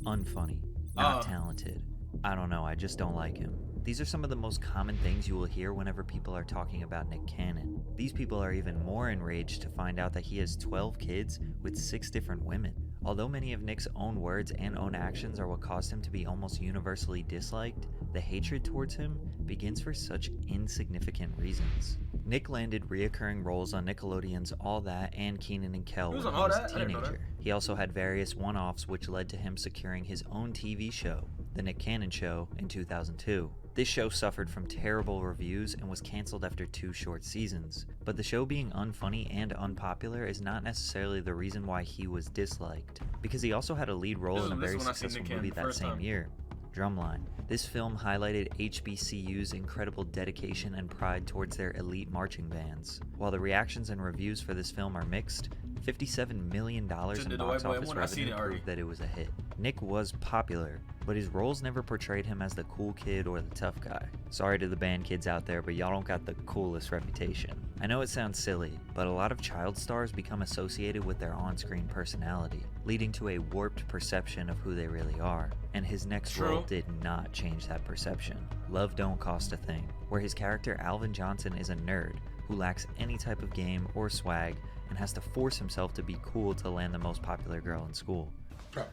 Unfunny, not talented. I don't know, I just don't like him. These are some of the most common things you will hear whenever people are talking about Nick Cannon. These people are even more enraged to find out that he has 12 kids with 6 different women. Although many of Nick's own words and own actions are what caused him to be almost universally disliked, the hatred towards him begins for such insignificant reasons. Nick landed reoccurring roles on Nickelodeon's All That and Kenan and Kel when he was a teenager. He also had various one-offs which led to him securing his own TV show, The Nick Cannon Show, in 2002. This show suffered from terrible reviews and was cancelled after 2 short seasons. But the show being unfunny and unpopular is not necessarily the reason why he was disliked, because he also had a lead role in a very successful movie that same year, Drumline. This film highlighted HBCU's incredible dedication and pride towards their elite marching bands. While the reactions and reviews for this film are mixed, $57 million in box office revenue proved that it was a hit. Nick was popular, but his roles never portrayed him as the cool kid or the tough guy. Sorry to the band kids out there, but y'all don't got the coolest reputation. I know it sounds silly, but a lot of child stars become associated with their on-screen personality, leading to a warped perception of who they really are. And his next role did not change that perception. Love Don't Cost a Thing, where his character Alvin Johnson is a nerd who lacks any type of game or swag and has to force himself to be cool to land the most popular girl in school.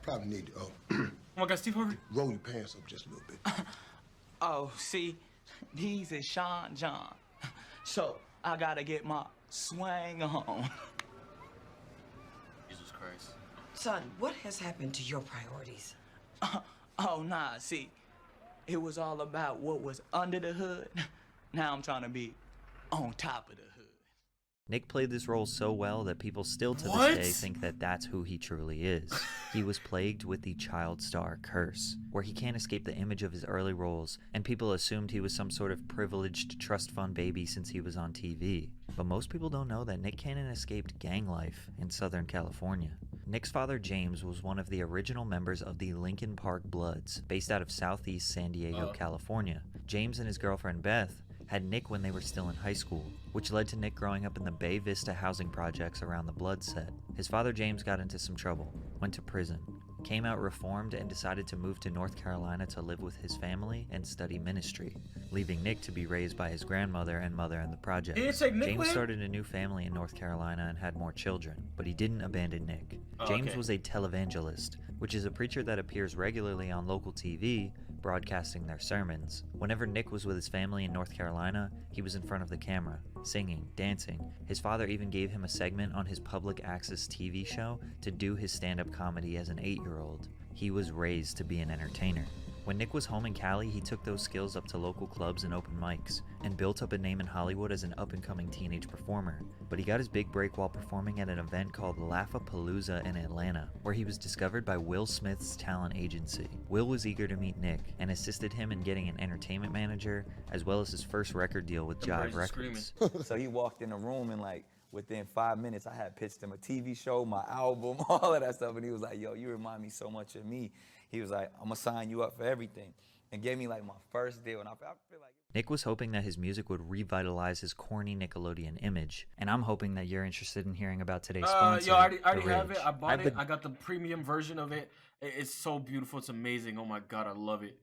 Probably need to oh my God, Steve Harvey. Roll your pants up just a little bit. Oh, see, these is Sean John. So I gotta get my swang on. Jesus Christ. Son, what has happened to your priorities? Oh, nah, see, it was all about what was under the hood. Now I'm trying to be on top of the hood. Nick played this role so well that people still to this day think that that's who he truly is. He was plagued with the child star curse, where he can't escape the image of his early roles, and people assumed he was some sort of privileged trust fund baby since he was on TV. But most people don't know that Nick Cannon escaped gang life in Southern California. Nick's father, James, was one of the original members of the Lincoln Park Bloods, based out of Southeast San Diego, California. James and his girlfriend, Beth, had Nick when they were still in high school, which led to Nick growing up in the Bay Vista housing projects around the Blood set. His father, James, got into some trouble, went to prison, came out reformed, and decided to move to North Carolina to live with his family and study ministry, leaving Nick to be raised by his grandmother and mother in the projects. James started a new family in North Carolina and had more children, but he didn't abandon Nick. James was a televangelist, which is a preacher that appears regularly on local TV, broadcasting their sermons. Whenever Nick was with his family in North Carolina, he was in front of the camera, singing, dancing. His father even gave him a segment on his public access TV show to do his stand-up comedy as an 8-year-old. He was raised to be an entertainer. When Nick was home in Cali, he took those skills up to local clubs and open mics, and built up a name in Hollywood as an up-and-coming teenage performer. But he got his big break while performing at an event called Laugh-A-Palooza in Atlanta, where he was discovered by Will Smith's talent agency. Will was eager to meet Nick, and assisted him in getting an entertainment manager, as well as his first record deal with Jive Records. So he walked in the room and within 5 minutes, I had pitched him a TV show, my album, all of that stuff, and he was like, yo, you remind me so much of me. He was like, I'm gonna sign you up for everything, and gave me my first deal, and I feel like... Nick was hoping that his music would revitalize his corny Nickelodeon image, and I'm hoping that you're interested in hearing about today's sponsor, Yo, I already have it. I bought it. I got the premium version of it. It's so beautiful. It's amazing. Oh my God, I love it.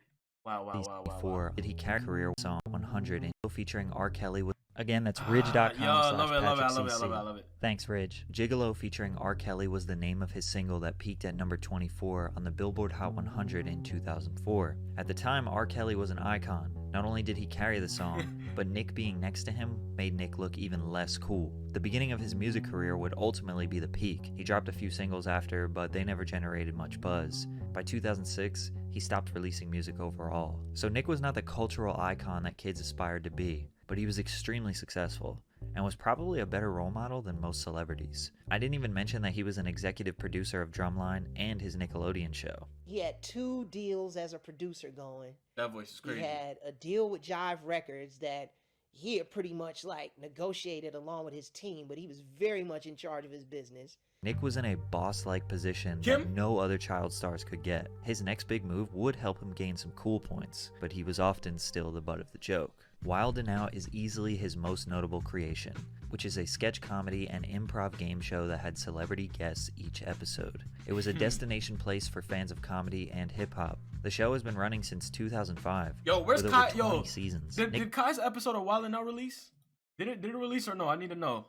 Wow. Before did he carry a career song 100 and featuring R. Kelly with... Again, that's ridge.com. Yo, I love it. I love it. Thanks, Ridge. Gigolo featuring R. Kelly was the name of his single that peaked at number 24 on the Billboard Hot 100 in 2004. At the time, R. Kelly was an icon. Not only did he carry the song, but Nick being next to him made Nick look even less cool. The beginning of his music career would ultimately be the peak. He dropped a few singles after, but they never generated much buzz. By 2006, he stopped releasing music overall. So Nick was not the cultural icon that kids aspired to be, but he was extremely successful, and was probably a better role model than most celebrities. I didn't even mention that he was an executive producer of Drumline and his Nickelodeon show. He had 2 deals as a producer going. That voice is crazy. He had a deal with Jive Records that he had pretty much negotiated along with his team, but he was very much in charge of his business. Nick was in a boss-like position that no other child stars could get. His next big move would help him gain some cool points, but he was often still the butt of the joke. Wild 'N Out is easily his most notable creation, which is a sketch comedy and improv game show that had celebrity guests each episode. It was a destination place for fans of comedy and hip-hop. The show has been running since 2005. Yo, where's with Kai? over 20 seasons. Did Kai's episode of Wild 'N Out release? Did it release or no? I need to know.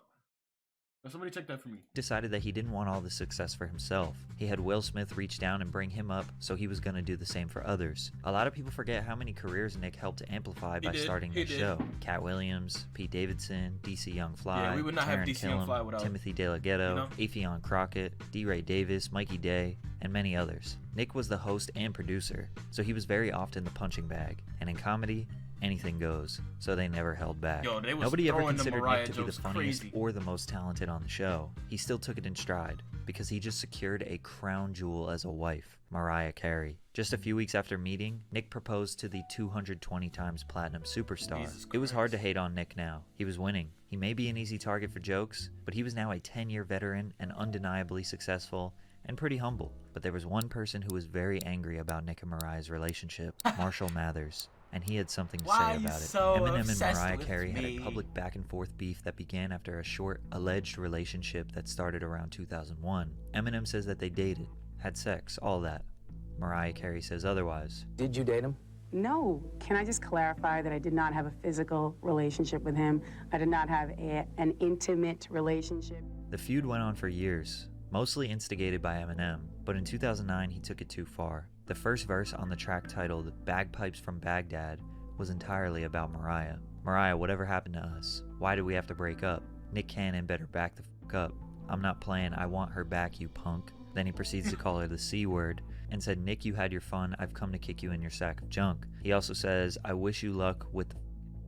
Somebody check that for me. Decided that he didn't want all the success for himself. He had Will Smith reach down and bring him up, so he was going to do the same for others. A lot of people forget how many careers Nick helped to amplify by starting this show. Cat Williams, Pete Davidson, DC Young Fly, Yeah, we would not have Taron DC Young Fly Killam, without, Timothy De La Ghetto, you know? Affion Crockett, D. Ray Davis, Mikey Day, and many others. Nick was the host and producer, so he was very often the punching bag. And in comedy, anything goes, so they never held back. Yo, they was Nobody ever throwing the considered Mariah Nick to be the jokes funniest crazy. or the most talented on the show. He still took it in stride, because he just secured a crown jewel as a wife, Mariah Carey. Just a few weeks after meeting, Nick proposed to the 220 times platinum superstar. It was hard to hate on Nick now. He was winning. He may be an easy target for jokes, but he was now a 10-year veteran and undeniably successful and pretty humble. But there was one person who was very angry about Nick and Mariah's relationship, Marshall Mathers. And he had something to say about it. Eminem and Mariah Carey had a public back and forth beef that began after a short, alleged relationship that started around 2001. Eminem says that they dated, had sex, all that. Mariah Carey says otherwise. Did you date him? No. Can I just clarify that I did not have a physical relationship with him? I did not have an intimate relationship. The feud went on for years, mostly instigated by Eminem, but in 2009 he took it too far. The first verse on the track titled Bagpipes from Baghdad was entirely about Mariah. Mariah, whatever happened to us? Why did we have to break up? Nick Cannon better back the fuck up. I'm not playing, I want her back, you punk. Then he proceeds to call her the C word and said, Nick, you had your fun, I've come to kick you in your sack of junk. He also says, I wish you luck with the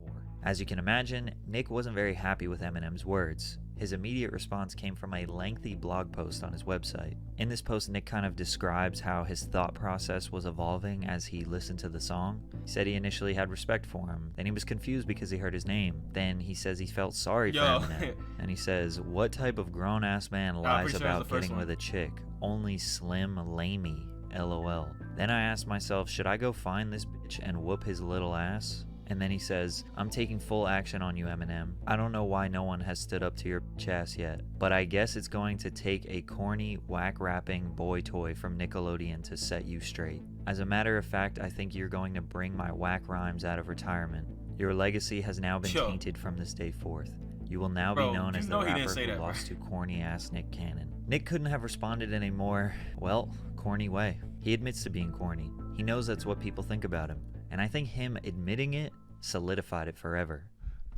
war. As you can imagine, Nick wasn't very happy with Eminem's words. His immediate response came from a lengthy blog post on his website. In this post, Nick kind of describes how his thought process was evolving as he listened to the song. He said he initially had respect for him, then he was confused because he heard his name. Then he says he felt sorry for Eminem. And he says, what type of grown-ass man lies about getting with a chick? Only slim lamey, LOL. Then I asked myself, should I go find this bitch and whoop his little ass? And then he says, I'm taking full action on you, Eminem. I don't know why no one has stood up to your bitch ass yet, but I guess it's going to take a corny, whack-rapping boy toy from Nickelodeon to set you straight. As a matter of fact, I think you're going to bring my whack rhymes out of retirement. Your legacy has now been tainted from this day forth. You will now be known as the rapper who lost to corny-ass Nick Cannon. Nick couldn't have responded in a more, well, corny way. He admits to being corny. He knows that's what people think about him. And I think him admitting it solidified it forever.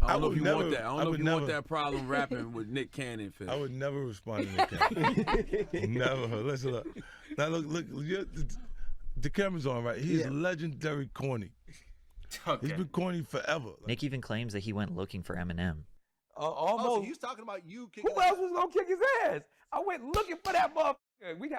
I don't know if you want that. I don't know if you want that problem rapping with Nick Cannon. Phil. I would never respond to Nick Cannon. Never. Listen, look. Now look. The camera's on, right? He's legendary corny. Okay. He's been corny forever. Nick even claims that he went looking for Eminem. Almost. Oh, so he's talking about you. Who else was gonna kick his ass? I went looking for that motherfucker.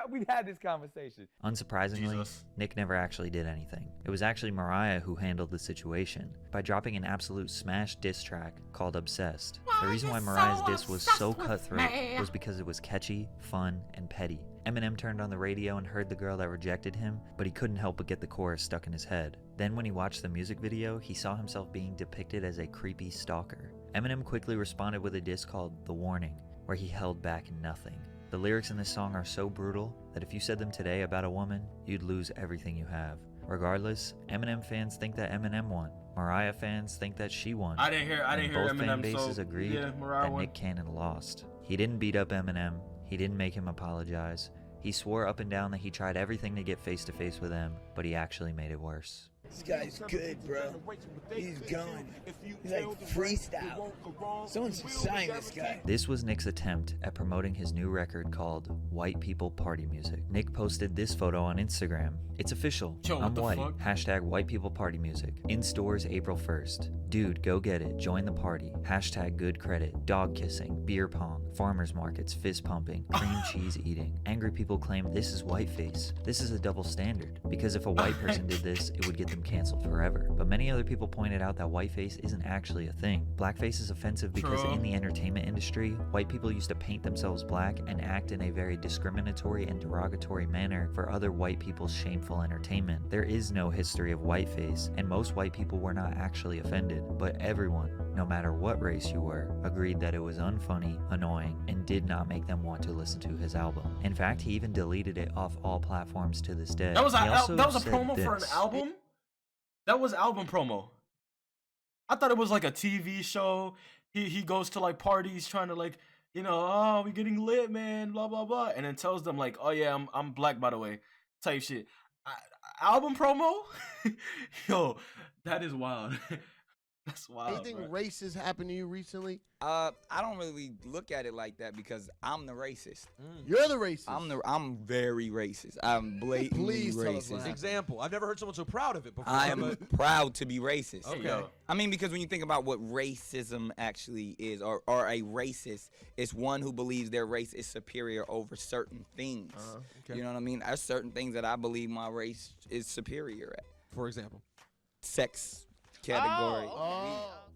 We had this conversation. Unsurprisingly, Nick never actually did anything. It was actually Mariah who handled the situation by dropping an absolute smash diss track called Obsessed. The reason why Mariah's diss was so cutthroat was because it was catchy, fun, and petty. Eminem turned on the radio and heard the girl that rejected him, but he couldn't help but get the chorus stuck in his head. Then when he watched the music video, he saw himself being depicted as a creepy stalker. Eminem quickly responded with a diss called The Warning, where he held back nothing. The lyrics in this song are so brutal that if you said them today about a woman, you'd lose everything you have. Regardless, Eminem fans think that Eminem won. Mariah fans think that she won. I didn't hear both Eminem, fan bases so, agreed yeah, that won. Nick Cannon lost. He didn't beat up Eminem. He didn't make him apologize. He swore up and down that he tried everything to get face to face with him, but he actually made it worse. This guy's good, bro. He's gone. He's like freestyle. Someone should sign this guy. This was Nick's attempt at promoting his new record called White People Party Music. Nick posted this photo on Instagram. It's official. I'm white. Hashtag White People Party Music. In stores April 1st. Dude, go get it. Join the party. Hashtag good credit. Dog kissing. Beer pong. Farmers markets. Fist pumping. Cream cheese eating. Angry people claim this is whiteface. This is a double standard. Because if a white person did this, it would get the him canceled forever. But many other people pointed out that whiteface isn't actually a thing. Blackface is offensive because in the entertainment industry, white people used to paint themselves black and act in a very discriminatory and derogatory manner for other white people's shameful entertainment. There is no history of whiteface, and most white people were not actually offended, but everyone, no matter what race you were, agreed that it was unfunny, annoying, and did not make them want to listen to his album. In fact, he even deleted it off all platforms to this day. That was a promo for an album? That was album promo. I thought it was like a TV show. He goes to like parties trying to like, you know, oh, we getting lit, man, blah blah blah, and then tells them like, oh yeah, I'm black by the way, type shit. Album promo? Yo, that is wild. That's wild. Anything bro. racist happened to you recently? I don't really look at it like that because I'm the racist. You're the racist. I'm very racist. I'm blatantly racist. Example. I've never heard someone so proud of it before. I am proud to be racist. Okay. I mean, because when you think about what racism actually is, or a racist, it's one who believes their race is superior over certain things. Okay. You know what I mean? There's certain things that I believe my race is superior at. For example? Sex category.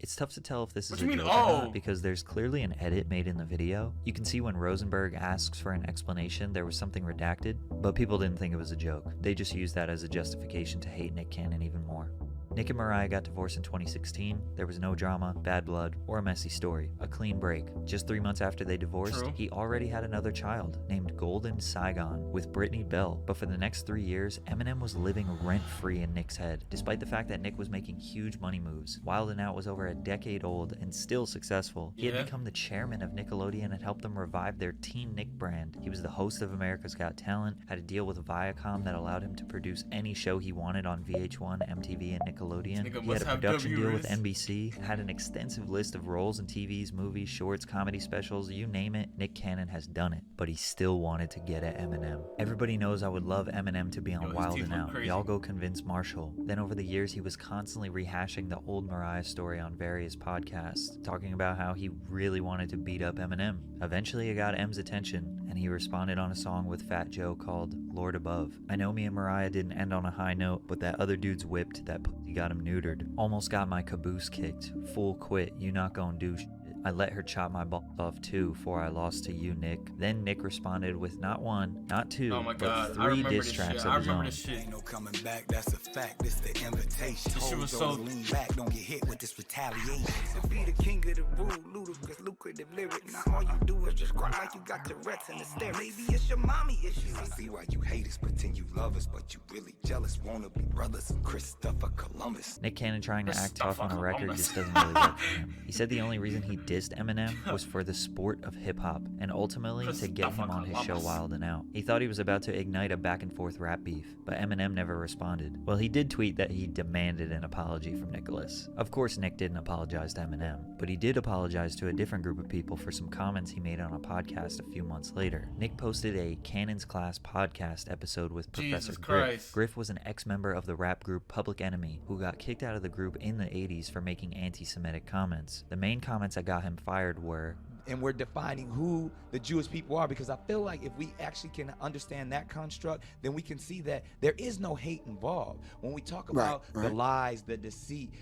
It's tough to tell if this is What a you mean, joke or not because there's clearly an edit made in the video. You can see when Rosenberg asks for an explanation, there was something redacted, but people didn't think it was a joke. They just used that as a justification to hate Nick Cannon even more. Nick and Mariah got divorced in 2016. There was no drama, bad blood, or a messy story. A clean break. Just 3 months after they divorced, he already had another child named Golden Saigon with Brittany Bell. But for the next 3 years, Eminem was living rent-free in Nick's head, despite the fact that Nick was making huge money moves. Wild 'N Out was over a decade old and still successful. He had become the chairman of Nickelodeon and helped them revive their Teen Nick brand. He was the host of America's Got Talent, had a deal with Viacom that allowed him to produce any show he wanted on VH1, MTV, and Nickelodeon. He had a production deal with NBC, had an extensive list of roles in TVs, movies, shorts, comedy specials, you name it, Nick Cannon has done it. But he still wanted to get at Eminem. Everybody knows I would love Eminem to be on Wild 'N Out. Y'all go convince Marshall. Then over the years, he was constantly rehashing the old Mariah story on various podcasts, talking about how he really wanted to beat up Eminem. Eventually, it got M's attention, and he responded on a song with Fat Joe called Lord Above. I know me and Mariah didn't end on a high note, but that other dude's whipped, that pussy got him neutered. Almost got my caboose kicked. Full quit, you not gonna do shit. I let her chop my balls off too before I lost to you, Nick. Then Nick responded with not one, not two, but 3 diss tracks of his own. Ain't no coming back, that's a fact. This the invitation. Hold lean back, don't get hit with this retaliation. To be the king of the rude, ludicrous, lucrative lyric. Now all you do is just cry like you got Tourette's in the stare. Maybe it's your mommy issue. I see why you hate us, pretend you love us, but you really jealous. Wanna be brothers, Christopher Columbus. Nick Cannon trying to act tough on a record just doesn't really work for him. He said the only reason he dissed Eminem was for the sport of hip-hop, and ultimately to get him on his show Wild 'N Out. He thought he was about to ignite a back-and-forth rap beef, but Eminem never responded. Well, he did tweet that he demanded an apology from Nicholas. Of course, Nick didn't apologize to Eminem, but he did apologize to a different group of people for some comments he made on a podcast a few months later. Nick posted a Cannon's Class podcast episode with Professor Griff. Griff was an ex-member of the rap group Public Enemy, who got kicked out of the group in the 80s for making anti-Semitic comments. The main comments that got him fired were, and we're defining who the Jewish people are, because I feel like if we actually can understand that construct, then we can see that there is no hate involved. When we talk about the lies, the deceit,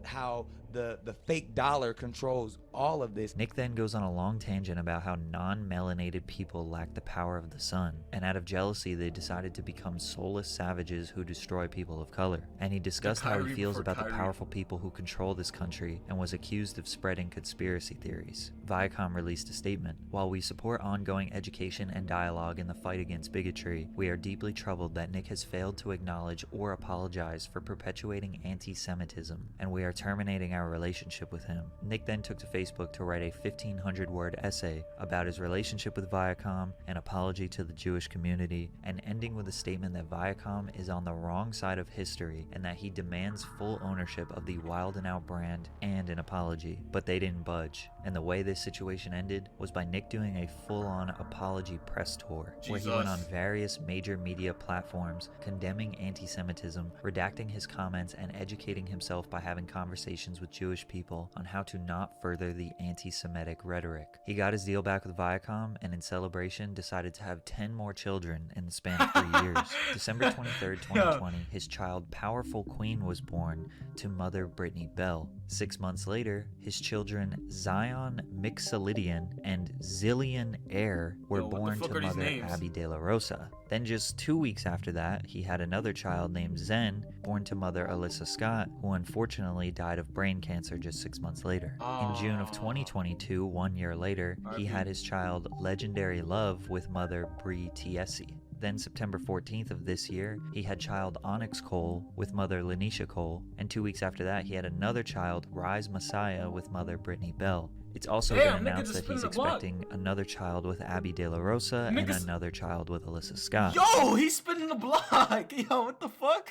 how the fake dollar controls all of this. Nick then goes on a long tangent about how non-melanated people lack the power of the sun, and out of jealousy they decided to become soulless savages who destroy people of color. And he discussed how he feels about the powerful people who control this country and was accused of spreading conspiracy theories. Viacom released a statement. While we support ongoing education and dialogue in the fight against bigotry, we are deeply troubled that Nick has failed to acknowledge or apologize for perpetuating anti-Semitism, and we are terminating our relationship with him. Nick then took to Facebook to write a 1,500-word essay about his relationship with Viacom, an apology to the Jewish community, and ending with a statement that Viacom is on the wrong side of history and that he demands full ownership of the Wild 'N Out brand and an apology. But they didn't budge, and the way this situation situation ended was by Nick doing a full-on apology press tour, where he went on various major media platforms condemning anti-Semitism, redacting his comments, and educating himself by having conversations with Jewish people on how to not further the anti-Semitic rhetoric. He got his deal back with Viacom, and in celebration decided to have 10 more children in the span of 3 years. December 23rd, 2020, his child Powerful Queen was born to mother Brittany Bell. 6 months later, his children Zion Mixolydian and Zillion Air were born to mother Abby De La Rosa. Then just 2 weeks after that, he had another child named Zen, born to mother Alyssa Scott, who unfortunately died of brain cancer just 6 months later. In June of 2022, 1 year later, he had his child Legendary Love with mother Bree Tiesi. Then September 14th of this year, he had child Onyx Cole with mother Lanisha Cole, and 2 weeks after that, he had another child, Rise Messiah, with mother Brittany Bell. It's also been announced that he's expecting another child with Abby De La Rosa and another child with Alyssa Scott. Yo, he's spinning the block. Yo, what the fuck?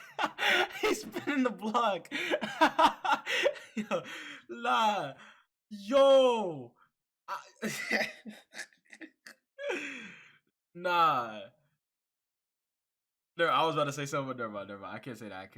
He's spinning the block. Yo, nah. Yo. Nah. No, I was about to say something, but never mind. I can't say that.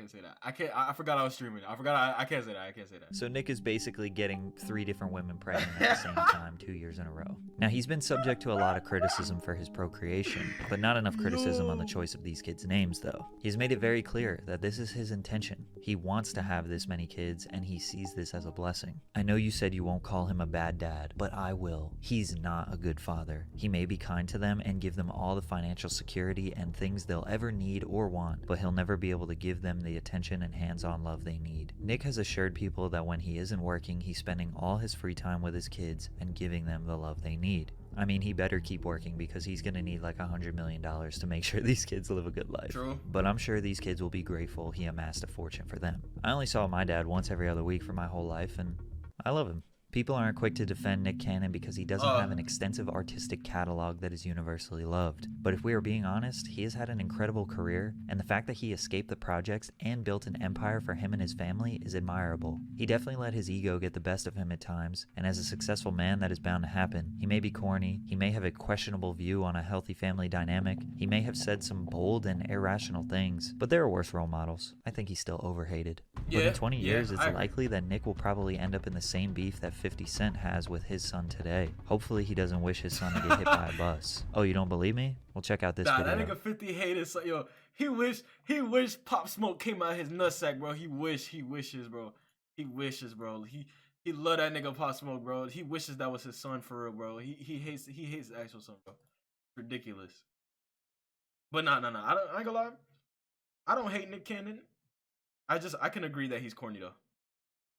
I forgot I was streaming. I can't say that. So Nick is basically getting 3 different women pregnant at the same time 2 years in a row. Now, he's been subject to a lot of criticism for his procreation, but not enough criticism on the choice of these kids' names, though. He's made it very clear that this is his intention. He wants to have this many kids, and he sees this as a blessing. I know you said you won't call him a bad dad, but I will. He's not a good father. He may be kind to them and give them all the financial security and things they'll ever need or want, but he'll never be able to give them the attention and hands-on love they need. Nick has assured people that when he isn't working, he's spending all his free time with his kids and giving them the love they need. I mean, he better keep working because he's gonna need like $100 million to make sure these kids live a good life. True. But I'm sure these kids will be grateful he amassed a fortune for them. I only saw my dad once every other week for my whole life, and I love him. People aren't quick to defend Nick Cannon because he doesn't have an extensive artistic catalog that is universally loved. But if we are being honest, he has had an incredible career, and the fact that he escaped the projects and built an empire for him and his family is admirable. He definitely let his ego get the best of him at times, and as a successful man, that is bound to happen. He may be corny, he may have a questionable view on a healthy family dynamic, he may have said some bold and irrational things, but there are worse role models. I think he's still overhated. But in 20 years, it's likely that Nick will probably end up in the same beef that 50 Cent has with his son today. Hopefully he doesn't wish his son to get hit by a bus. Oh, you don't believe me? Well, check out this video. That nigga 50 hated, so yo, he wish Pop Smoke came out of his nutsack, bro. He wishes, bro. He love that nigga Pop Smoke, bro. He wishes that was his son for real, bro. He hates the actual son, bro. Ridiculous. But nah. I ain't gonna lie. I don't hate Nick Cannon. I can agree that he's corny though.